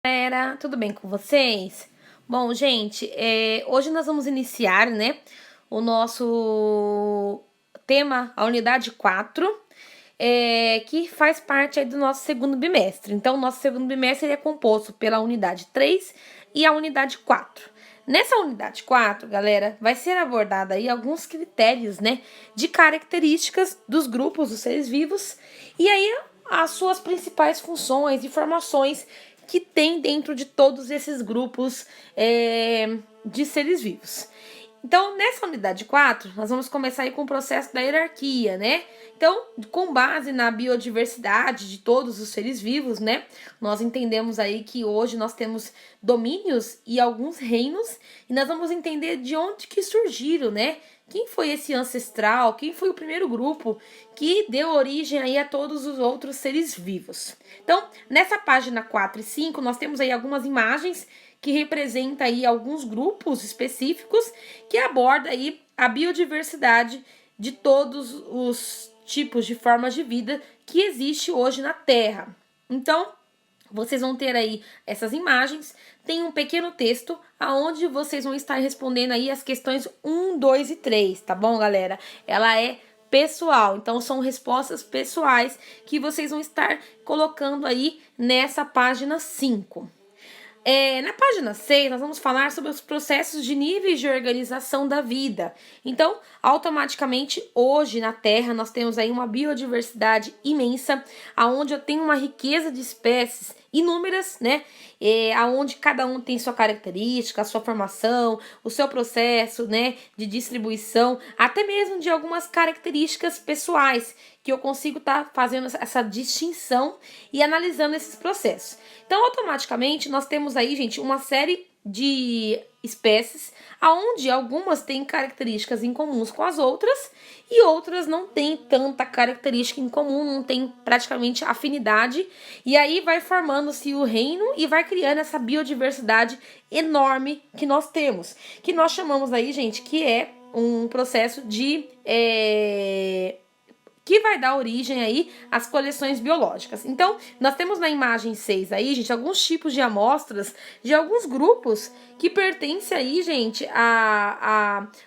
Galera, tudo bem com vocês? Bom, gente, hoje nós vamos iniciar, né, o nosso tema, a unidade 4, que faz parte aí do nosso segundo bimestre. Então, o nosso segundo bimestre é composto pela unidade 3 e a unidade 4. Nessa unidade 4, galera, vai ser abordada aí alguns critérios, né, de características dos grupos dos seres vivos e aí as suas principais funções e formações que tem dentro de todos esses grupos de seres vivos. Então, nessa unidade 4, nós vamos começar aí com o processo da hierarquia, né? Então, com base na biodiversidade de todos os seres vivos, né? Nós entendemos aí que hoje nós temos domínios e alguns reinos, e nós vamos entender de onde que surgiram, né? Quem foi esse ancestral? Quem foi o primeiro grupo que deu origem aí a todos os outros seres vivos? Então, nessa página 4 e 5, nós temos aí algumas imagens que representa aí alguns grupos específicos que aborda aí a biodiversidade de todos os tipos de formas de vida que existe hoje na Terra. Então, vocês vão ter aí essas imagens, tem um pequeno texto aonde vocês vão estar respondendo aí as questões 1, 2 e 3, tá bom, galera? Ela é pessoal, então são respostas pessoais que vocês vão estar colocando aí nessa página 5. Na página 6, nós vamos falar sobre os processos de níveis de organização da vida. Então, automaticamente, hoje na Terra, nós temos aí uma biodiversidade imensa, aonde eu tenho uma riqueza de espécies inúmeras, né? Aonde cada um tem sua característica, a sua formação, o seu processo, né, de distribuição, até mesmo de algumas características pessoais, que eu consigo estar fazendo essa distinção e analisando esses processos. Então, automaticamente, nós temos aí, gente, uma série de espécies, aonde algumas têm características em comuns com as outras e outras não têm tanta característica em comum, não tem praticamente afinidade, e aí vai formando-se o reino e vai criando essa biodiversidade enorme que nós temos, que nós chamamos aí, gente, que é um processo de que vai dar origem aí às coleções biológicas. Então, nós temos na imagem 6 aí, gente, alguns tipos de amostras de alguns grupos que pertencem aí, gente,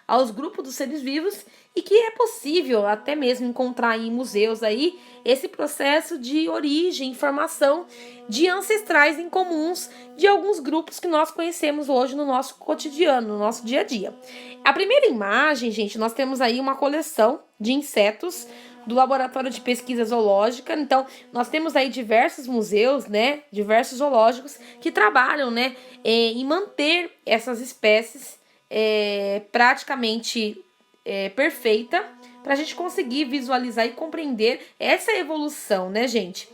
aos grupos dos seres vivos e que é possível até mesmo encontrar em museus aí esse processo de origem, formação de ancestrais em comuns de alguns grupos que nós conhecemos hoje no nosso cotidiano, no nosso dia a dia. A primeira imagem, gente, nós temos aí uma coleção de insetos do Laboratório de Pesquisa Zoológica. Então, nós temos aí diversos museus, né, diversos zoológicos que trabalham, né, em manter essas espécies praticamente perfeita, para a gente conseguir visualizar e compreender essa evolução, né, gente?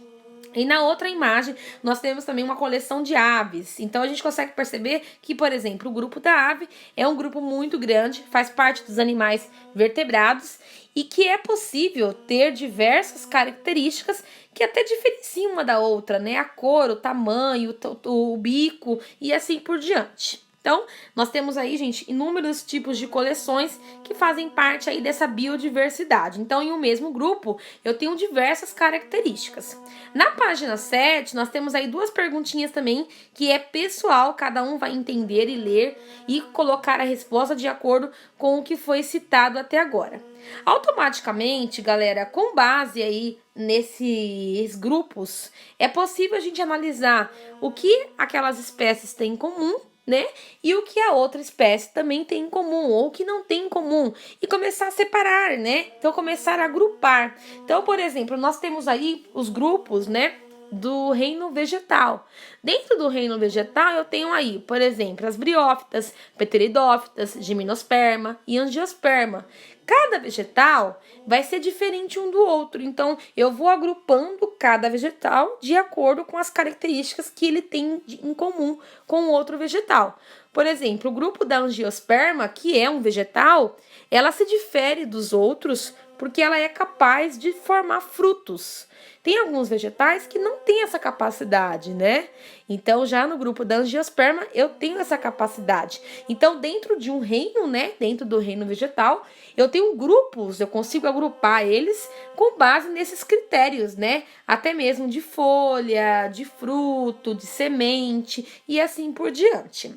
E na outra imagem, nós temos também uma coleção de aves. Então, a gente consegue perceber que, por exemplo, o grupo da ave é um grupo muito grande, faz parte dos animais vertebrados e que é possível ter diversas características que até diferenciam uma da outra, né? A cor, o tamanho, o bico e assim por diante. Então, nós temos aí, gente, inúmeros tipos de coleções que fazem parte aí dessa biodiversidade. Então, em um mesmo grupo, eu tenho diversas características. Na página 7, nós temos aí duas perguntinhas também, que é pessoal, cada um vai entender e ler e colocar a resposta de acordo com o que foi citado até agora. Automaticamente, galera, com base aí nesses grupos, é possível a gente analisar o que aquelas espécies têm em comum, né? E o que a outra espécie também tem em comum, ou que não tem em comum, e começar a separar, né? Então, começar a agrupar. Então, por exemplo, nós temos aí os grupos, né, do reino vegetal. Dentro do reino vegetal, eu tenho aí, por exemplo, as briófitas, pteridófitas, gimnosperma e angiosperma. Cada vegetal vai ser diferente um do outro, então eu vou agrupando cada vegetal de acordo com as características que ele tem em comum com o outro vegetal. Por exemplo, o grupo da angiosperma, que é um vegetal, ela se difere dos outros porque ela é capaz de formar frutos. Tem alguns vegetais que não têm essa capacidade, né? Então, já no grupo da angiosperma, eu tenho essa capacidade. Então, dentro de um reino, né? Dentro do reino vegetal, eu tenho grupos, eu consigo agrupar eles com base nesses critérios, né? Até mesmo de folha, de fruto, de semente e assim por diante.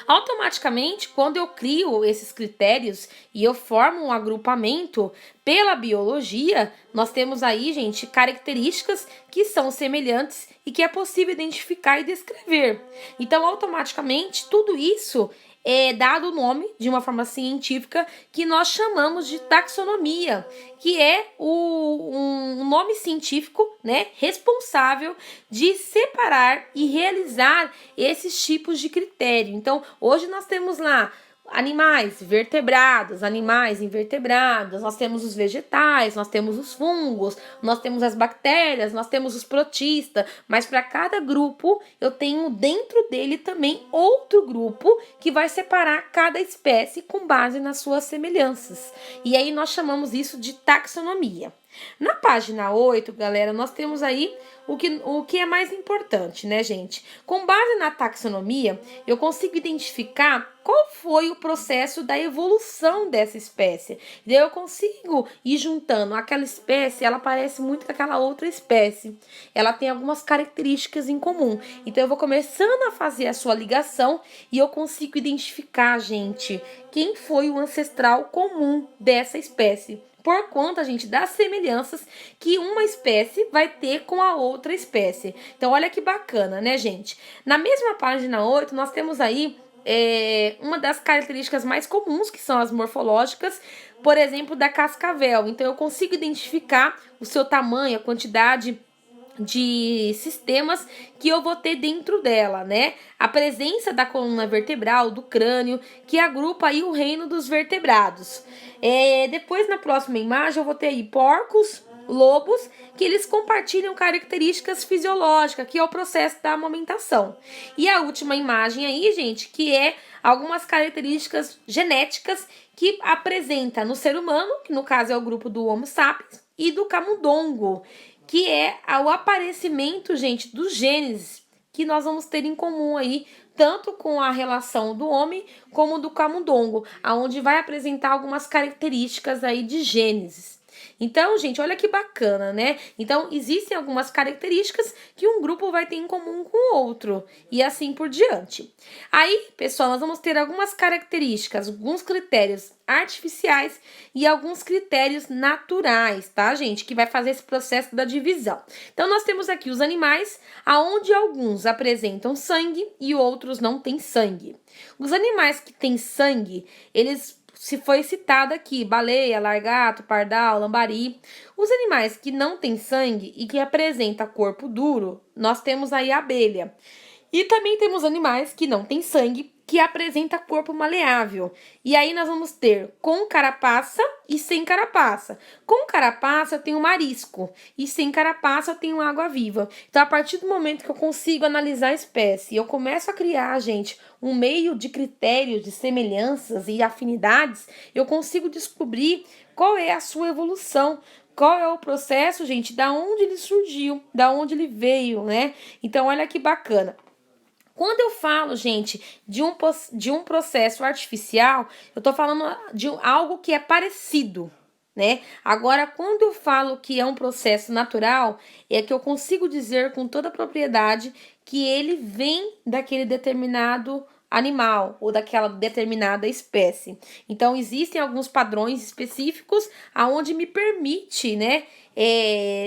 Automaticamente, quando eu crio esses critérios e eu formo um agrupamento pela biologia, nós temos aí, gente, características que são semelhantes e que é possível identificar e descrever. Então, automaticamente, tudo isso é dado o nome de uma forma científica que nós chamamos de taxonomia, que é um nome científico, né, responsável de separar e realizar esses tipos de critério. Então, hoje nós temos lá animais vertebrados, animais invertebrados, nós temos os vegetais, nós temos os fungos, nós temos as bactérias, nós temos os protistas, mas para cada grupo eu tenho dentro dele também outro grupo que vai separar cada espécie com base nas suas semelhanças. E aí nós chamamos isso de taxonomia. Na página 8, galera, nós temos aí o que é mais importante, né, gente? Com base na taxonomia, eu consigo identificar qual foi o processo da evolução dessa espécie. E daí eu consigo ir juntando aquela espécie, ela parece muito com aquela outra espécie. Ela tem algumas características em comum. Então eu vou começando a fazer a sua ligação e eu consigo identificar, gente, quem foi o ancestral comum dessa espécie. Por conta, gente, das semelhanças que uma espécie vai ter com a outra espécie. Então, olha que bacana, né, gente? Na mesma página 8, nós temos aí uma das características mais comuns, que são as morfológicas, por exemplo, da cascavel. Então, eu consigo identificar o seu tamanho, a quantidade de sistemas que eu vou ter dentro dela, né? A presença da coluna vertebral, do crânio, que agrupa aí o reino dos vertebrados. Depois, na próxima imagem, eu vou ter aí porcos, lobos, que eles compartilham características fisiológicas, que é o processo da amamentação. E a última imagem aí, gente, que é algumas características genéticas que apresenta no ser humano, que no caso é o grupo do Homo sapiens, e do camundongo, que é o aparecimento, gente, dos genes que nós vamos ter em comum aí, tanto com a relação do homem como do camundongo, aonde vai apresentar algumas características aí de genes. Então, gente, olha que bacana, né? Então, existem algumas características que um grupo vai ter em comum com o outro, e assim por diante. Aí, pessoal, nós vamos ter algumas características, alguns critérios artificiais e alguns critérios naturais, tá, gente? Que vai fazer esse processo da divisão. Então, nós temos aqui os animais, aonde alguns apresentam sangue e outros não têm sangue. Os animais que têm sangue, eles se foi citado aqui, baleia, largato, pardal, lambari. Os animais que não têm sangue e que apresentam corpo duro, nós temos aí a abelha. E também temos animais que não têm sangue, que apresenta corpo maleável. E aí nós vamos ter com carapaça e sem carapaça. Com carapaça eu tenho marisco e sem carapaça eu tenho água-viva. Então, a partir do momento que eu consigo analisar a espécie, eu começo a criar, gente, um meio de critérios, de semelhanças e afinidades, eu consigo descobrir qual é a sua evolução. Qual é o processo, gente, da onde ele surgiu, da onde ele veio, né? Então, olha que bacana. Quando eu falo, gente, de um processo artificial, eu tô falando de algo que é parecido, né? Agora, quando eu falo que é um processo natural, é que eu consigo dizer com toda a propriedade que ele vem daquele determinado animal ou daquela determinada espécie. Então, existem alguns padrões específicos aonde me permite, né,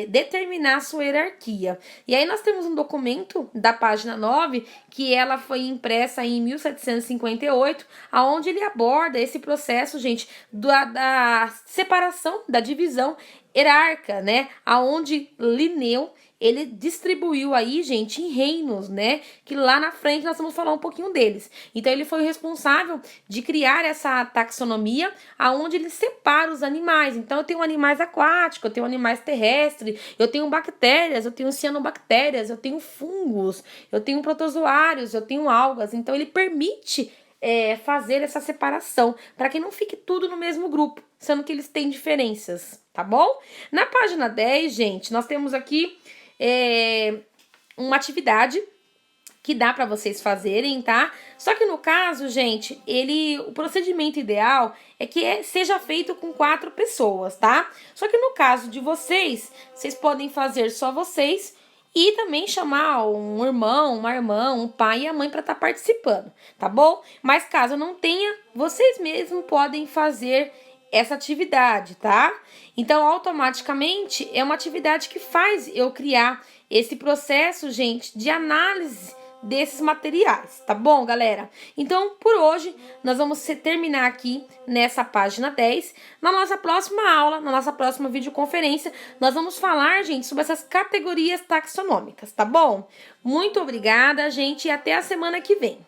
determinar a sua hierarquia. E aí nós temos um documento da página 9, que ela foi impressa em 1758, aonde ele aborda esse processo, gente, da separação, da divisão hierárquica, né, aonde Linneu ele distribuiu aí, gente, em reinos, né? Que lá na frente nós vamos falar um pouquinho deles. Então, ele foi o responsável de criar essa taxonomia, aonde ele separa os animais. Então, eu tenho animais aquáticos, eu tenho animais terrestres, eu tenho bactérias, eu tenho cianobactérias, eu tenho fungos, eu tenho protozoários, eu tenho algas. Então, ele permite fazer essa separação, para que não fique tudo no mesmo grupo, sendo que eles têm diferenças, tá bom? Na página 10, gente, nós temos aqui uma atividade que dá para vocês fazerem, tá? Só que no caso, gente, o procedimento ideal é que seja feito com 4 pessoas, tá? Só que no caso de vocês podem fazer só vocês e também chamar um irmão, uma irmã, um pai e a mãe para estar participando, tá bom? Mas caso não tenha, vocês mesmos podem fazer essa atividade, tá? Então, automaticamente, é uma atividade que faz eu criar esse processo, gente, de análise desses materiais, tá bom, galera? Então, por hoje, nós vamos terminar aqui nessa página 10. Na nossa próxima aula, na nossa próxima videoconferência, nós vamos falar, gente, sobre essas categorias taxonômicas, tá bom? Muito obrigada, gente, e até a semana que vem.